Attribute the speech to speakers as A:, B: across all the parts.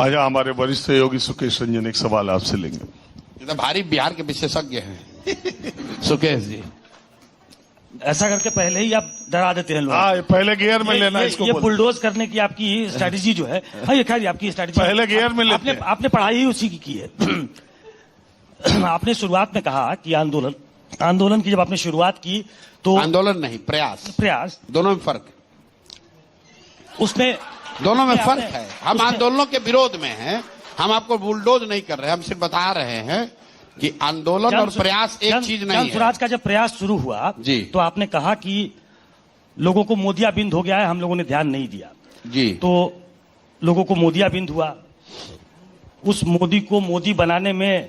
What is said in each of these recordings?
A: आज हमारे वरिष्ठ सहयोगी सुकेश रंजन एक सवाल आपसे लेंगे।
B: ये तो भारी बिहार के विशेषज्ञ हैं सुकेश जी।
C: ऐसा करके पहले ही आप डरा देते हैं लोग।
A: हाँ, पहले गियर में लेना इसको।
C: ये बुलडोज करने की आपकी स्ट्रैटेजी जो है, हाँ ये खैर आपकी स्ट्रैटेजी
A: पहले गियर में लेते हैं।
C: आपने पढ़ाई ही उसी की है। आपने शुरुआत में कहा कि आंदोलन की जब आपने शुरुआत की तो
B: आंदोलन नहीं, प्रयास दोनों में फर्क है।
C: उसमें
B: दोनों में फर्क है। हम आंदोलनों के विरोध में हैं, हम आपको बुलडोज नहीं कर रहे, हम सिर्फ बता रहे हैं कि आंदोलन और प्रयास एक चीज नहीं है।
C: स्वराज का जब प्रयास शुरू हुआ
B: जी,
C: तो आपने कहा कि लोगों को मोदियाबिंद हो गया है, हम लोगों ने ध्यान नहीं दिया
B: जी।
C: तो लोगों को मोदियाबिंद हुआ। उस मोदी को मोदी बनाने में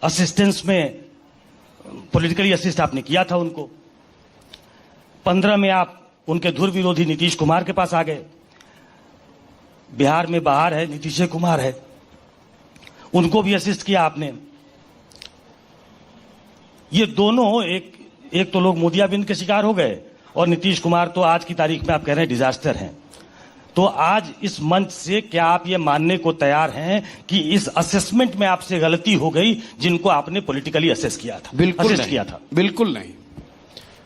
C: असिस्टेंस में पॉलिटिकली असिस्ट आपने किया था उनको। 15 में आप उनके धुर विरोधी नीतीश कुमार के पास आ गए। बिहार में बाहर है नीतीश कुमार है, उनको भी असिस्ट किया आपने। ये दोनों एक तो लोग मोदियाबिंद के शिकार हो गए और नीतीश कुमार तो आज की तारीख में आप कह रहे हैं डिजास्टर हैं। तो आज इस मंच से क्या आप ये मानने को तैयार हैं कि इस असेसमेंट में आपसे गलती हो गई जिनको आपने पॉलिटिकली असेस किया था?
B: बिल्कुल नहीं, किया था। बिल्कुल नहीं।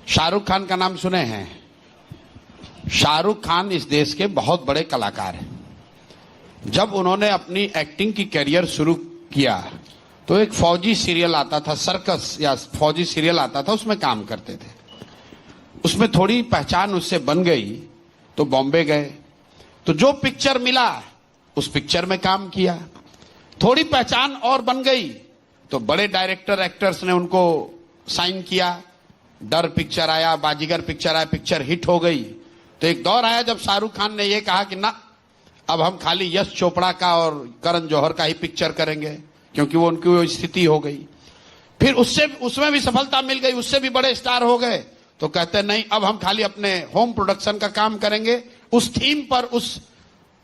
B: शाहरुख खान का नाम सुने हैं? शाहरुख खान इस देश के बहुत बड़े कलाकार हैं। जब उन्होंने अपनी एक्टिंग की करियर शुरू किया तो एक फौजी सीरियल आता था, सर्कस या फौजी सीरियल आता था, उसमें काम करते थे। उसमें थोड़ी पहचान उससे बन गई तो बॉम्बे गए, तो जो पिक्चर मिला उस पिक्चर में काम किया। थोड़ी पहचान और बन गई तो बड़े डायरेक्टर एक्टर्स ने उनको साइन किया। डर पिक्चर आया, बाजीगर पिक्चर आया, पिक्चर हिट हो गई। तो एक दौर आया जब शाहरुख खान ने यह कहा कि ना, अब हम खाली यश चोपड़ा का और करण जौहर का ही पिक्चर करेंगे, क्योंकि वो उनकी वो स्थिति हो गई। फिर उसमें भी सफलता मिल गई, उससे भी बड़े स्टार हो गए, तो कहते नहीं अब हम खाली अपने होम प्रोडक्शन का काम करेंगे, उस थीम पर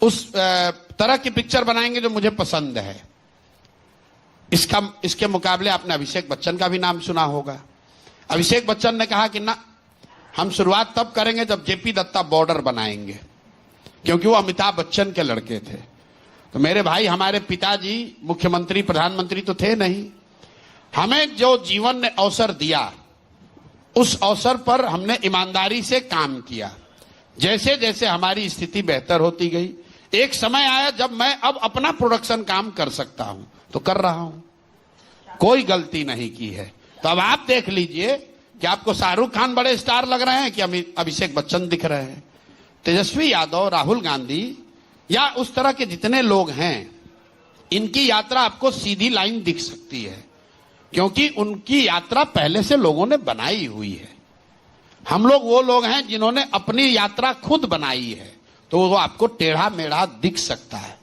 B: उस तरह की पिक्चर बनाएंगे जो मुझे पसंद है। इसके मुकाबले आपने अभिषेक बच्चन का भी नाम सुना होगा। अभिषेक बच्चन ने कहा कि ना, हम शुरुआत तब करेंगे जब जेपी दत्ता बॉर्डर बनाएंगे, क्योंकि वो अमिताभ बच्चन के लड़के थे। तो मेरे भाई, हमारे पिताजी मुख्यमंत्री प्रधानमंत्री तो थे नहीं, हमें जो जीवन ने अवसर दिया उस अवसर पर हमने ईमानदारी से काम किया। जैसे जैसे हमारी स्थिति बेहतर होती गई, एक समय आया जब मैं अब अपना प्रोडक्शन काम कर सकता हूं, तो कर रहा हूं, कोई गलती नहीं की है। तो अब आप देख लीजिए कि आपको शाहरुख खान बड़े स्टार लग रहे हैं कि अभिषेक बच्चन दिख रहे हैं। तेजस्वी यादव, राहुल गांधी या उस तरह के जितने लोग हैं, इनकी यात्रा आपको सीधी लाइन दिख सकती है, क्योंकि उनकी यात्रा पहले से लोगों ने बनाई हुई है। हम लोग वो लोग हैं जिन्होंने अपनी यात्रा खुद बनाई है, तो वो आपको टेढ़ा मेढ़ा दिख सकता है।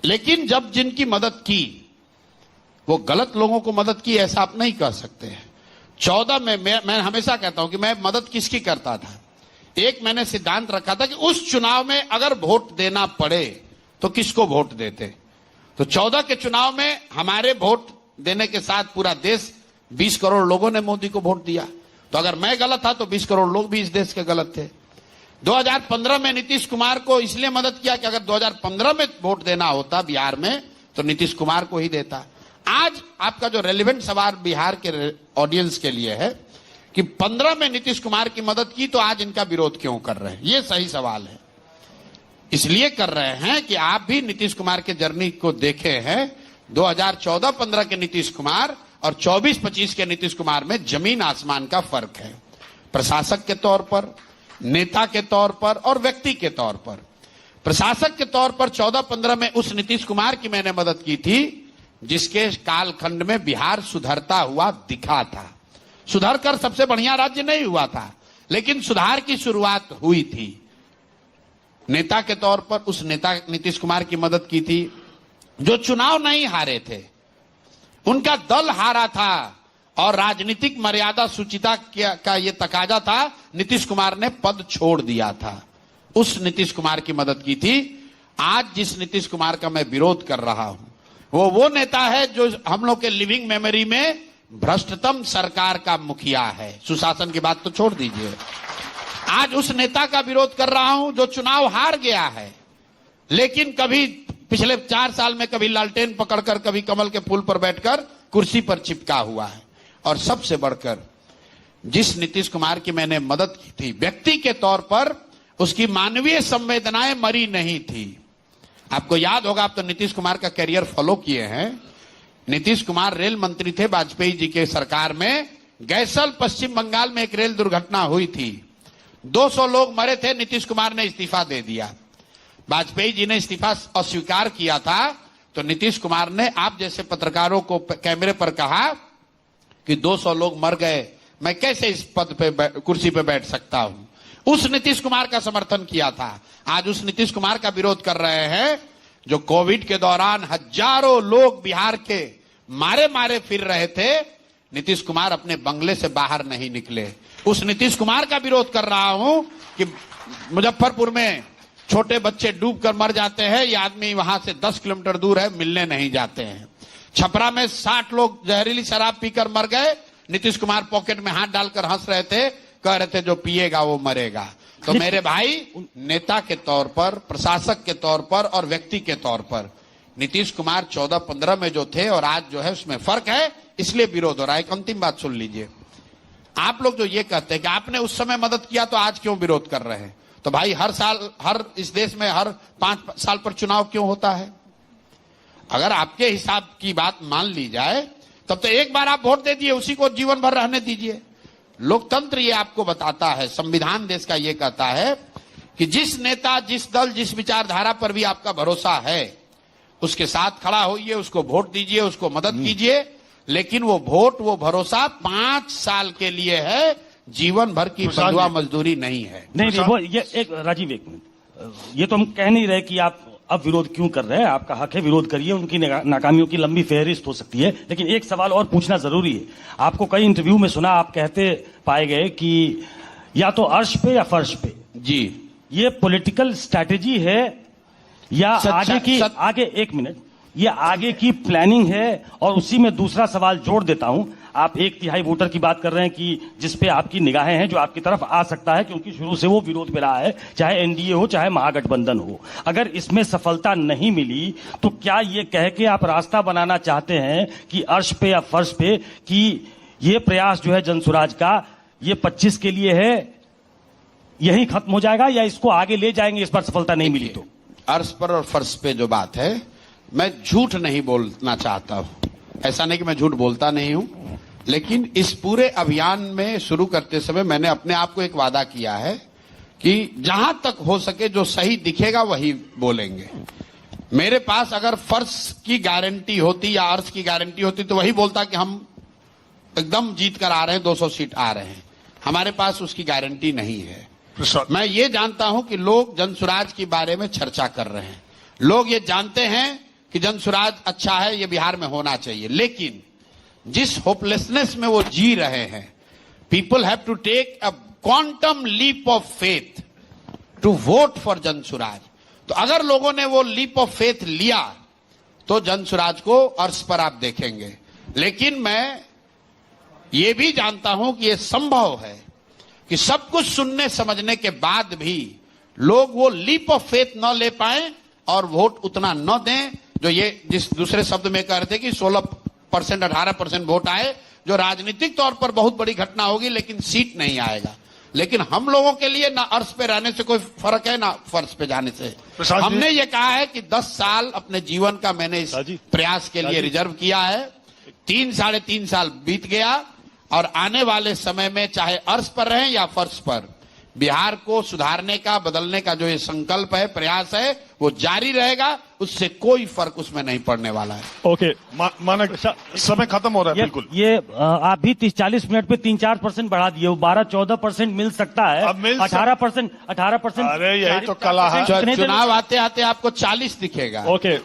B: लेकिन जब जिनकी मदद की, वो गलत लोगों को मदद की, ऐसा आप नहीं कह सकते हैं। 14 में मैं हमेशा कहता हूं कि मैं मदद किसकी करता था। एक मैंने सिद्धांत रखा था कि उस चुनाव में अगर वोट देना पड़े तो किसको वोट देते। तो 14 के चुनाव में हमारे वोट देने के साथ पूरा देश, 20 करोड़ लोगों ने मोदी को वोट दिया। तो अगर मैं गलत था तो 20 करोड़ लोग भी इस देश के गलत थे। 2015 में नीतीश कुमार को इसलिए मदद किया कि अगर 2015 में वोट देना होता बिहार में तो नीतीश कुमार को ही देता। आज आपका जो रेलिवेंट सवाल बिहार के ऑडियंस के लिए है कि 15 में नीतीश कुमार की मदद की तो आज इनका विरोध क्यों कर रहे हैं, ये सही सवाल है। इसलिए कर रहे हैं कि आप भी नीतीश कुमार के जर्नी को देखे हैं। 2014-15 के नीतीश कुमार और 24-25 के नीतीश कुमार में जमीन आसमान का फर्क है, प्रशासक के तौर पर, नेता के तौर पर और व्यक्ति के तौर पर। प्रशासक के तौर पर 14-15 में उस नीतीश कुमार की मैंने मदद की थी जिसके कालखंड में बिहार सुधरता हुआ दिखा था। सुधर कर सबसे बढ़िया राज्य नहीं हुआ था, लेकिन सुधार की शुरुआत हुई थी। नेता के तौर पर उस नेता नीतीश कुमार की मदद की थी जो चुनाव नहीं हारे थे, उनका दल हारा था और राजनीतिक मर्यादा सुचिता का ये तकाजा था, नीतीश कुमार ने पद छोड़ दिया था। उस नीतीश कुमार की मदद की थी। आज जिस नीतीश कुमार का मैं विरोध कर रहा हूं वो नेता है जो हम लोग के लिविंग मेमोरी में भ्रष्टतम सरकार का मुखिया है। सुशासन की बात तो छोड़ दीजिए। आज उस नेता का विरोध कर रहा हूं जो चुनाव हार गया है, लेकिन कभी पिछले 4 साल में कभी लालटेन पकड़कर, कभी कमल के फूल पर बैठकर कुर्सी पर चिपका हुआ है। और सबसे बढ़कर जिस नीतीश कुमार की मैंने मदद की थी व्यक्ति के तौर पर, उसकी मानवीय संवेदनाएं मरी नहीं थी। आपको याद होगा, आप तो नीतीश कुमार का करियर फॉलो किए हैं। नीतीश कुमार रेल मंत्री थे वाजपेयी जी के सरकार में। गैसल पश्चिम बंगाल में एक रेल दुर्घटना हुई थी, 200 लोग मरे थे। नीतीश कुमार ने इस्तीफा दे दिया। वाजपेयी जी ने इस्तीफा अस्वीकार किया था, तो नीतीश कुमार ने आप जैसे पत्रकारों को कैमरे पर कहा कि 200 लोग मर गए, मैं कैसे इस पद पे कुर्सी पे बैठ सकता हूं। उस नीतीश कुमार का समर्थन किया था। आज उस नीतीश कुमार का विरोध कर रहे हैं जो कोविड के दौरान हजारों लोग बिहार के मारे मारे फिर रहे थे। नीतीश कुमार अपने बंगले से बाहर नहीं निकले। उस नीतीश कुमार का विरोध कर रहा हूं कि मुजफ्फरपुर में छोटे बच्चे डूब कर मर जाते हैं, ये आदमी वहां से 10 किलोमीटर दूर है, मिलने नहीं जाते हैं। छपरा में 60 लोग जहरीली शराब पीकर मर गए, नीतीश कुमार पॉकेट में हाथ डालकर हंस रहे थे, कह रहे थे जो पिएगा वो मरेगा। तो मेरे भाई, नेता के तौर पर, प्रशासक के तौर पर और व्यक्ति के तौर पर नीतीश कुमार 14-15 में जो थे और आज जो है उसमें फर्क है, इसलिए विरोध हो रहा है। एक अंतिम बात सुन लीजिए, आप लोग जो ये कहते हैं कि आपने उस समय मदद किया तो आज क्यों विरोध कर रहे हैं, तो भाई हर साल, हर इस देश में हर 5 साल पर चुनाव क्यों होता है? अगर आपके हिसाब की बात मान ली जाए तब तो एक बार आप वोट दे दिए, उसी को जीवन भर रहने दीजिए। लोकतंत्र ये आपको बताता है, संविधान देश का ये कहता है कि जिस नेता, जिस दल, जिस विचारधारा पर भी आपका भरोसा है उसके साथ खड़ा होइए, उसको वोट दीजिए, उसको मदद कीजिए। लेकिन वो वोट, वो भरोसा 5 साल के लिए है, जीवन भर की बंधुआ मजदूरी नहीं है।
C: नहीं, वो ये एक राजीव, एक मिनट, ये तो हम कह नहीं रहे कि आप अब विरोध क्यों कर रहे हैं, आपका हक है, विरोध करिए, उनकी नाकामियों की लंबी फहरिस्त हो सकती है। लेकिन एक सवाल और पूछना जरूरी है। आपको कई इंटरव्यू में सुना, आप कहते पाए गए कि या तो अर्श पे या फर्श पे।
B: जी,
C: ये पॉलिटिकल स्ट्रैटेजी है या आगे की, आगे एक मिनट, ये आगे की प्लानिंग है? और उसी में दूसरा सवाल जोड़ देता हूं, आप 1/3 वोटर की बात कर रहे हैं कि जिसपे आपकी निगाहें हैं, जो आपकी तरफ आ सकता है क्योंकि शुरू से वो विरोध में रहा है, चाहे एनडीए हो चाहे महागठबंधन हो। अगर इसमें सफलता नहीं मिली तो क्या ये कह के आप रास्ता बनाना चाहते हैं कि अर्श पे या फर्श पे, कि ये प्रयास जो है जनसुराज का, ये 25 के लिए है, यही खत्म हो जाएगा, या इसको आगे ले जाएंगे इस बार सफलता नहीं मिली तो?
B: अर्श पर और फर्श पे जो बात है, मैं झूठ नहीं बोलना चाहता हूं। ऐसा नहीं कि मैं झूठ बोलता नहीं हूं, लेकिन इस पूरे अभियान में शुरू करते समय मैंने अपने आप को एक वादा किया है कि जहां तक हो सके जो सही दिखेगा वही बोलेंगे। मेरे पास अगर फर्श की गारंटी होती या अर्श की गारंटी होती तो वही बोलता कि हम एकदम जीत कर आ रहे हैं, 200 सीट आ रहे हैं। हमारे पास उसकी गारंटी नहीं है। मैं ये जानता हूं कि लोग जनसुराज के बारे में चर्चा कर रहे हैं, लोग ये जानते हैं कि जनसुराज अच्छा है, ये बिहार में होना चाहिए। लेकिन जिस होपलेसनेस में वो जी रहे हैं, people have to take a quantum leap of faith to vote for Jan Suraaj. तो अगर लोगों ने वो लीप ऑफ फेथ लिया तो जनसुराज को अर्श पर आप देखेंगे। लेकिन मैं ये भी जानता हूं कि ये संभव है कि सब कुछ सुनने समझने के बाद भी लोग वो लीप ऑफ फेथ न ले पाए और वोट उतना न दें, जो ये जिस दूसरे शब्द में कह रहे थे कि 16% 18% वोट आए, जो राजनीतिक तौर पर बहुत बड़ी घटना होगी, लेकिन सीट नहीं आएगा। लेकिन हम लोगों के लिए ना अर्श पे रहने से कोई फर्क है ना फर्श पे जाने से। हमने ये कहा है कि 10 साल अपने जीवन का मैंने इस प्रयास के लिए रिजर्व किया है। 3-3.5 साल बीत गया और आने वाले समय में चाहे अर्श पर रहें या फर्श पर, बिहार को सुधारने का, बदलने का जो ये संकल्प है, प्रयास है, वो जारी रहेगा। उससे कोई फर्क उसमें नहीं पड़ने वाला है।
A: ओके, माना समय खत्म हो रहा है। बिल्कुल,
C: ये आप भी 30-40 मिनट पे 3-4% बढ़ा दिए, वो 12-14% मिल सकता है।
A: अब मिल
C: 18%।
A: अरे यही तो कला है।
B: चुनाव आते आते आपको 40 दिखेगा।
A: ओके।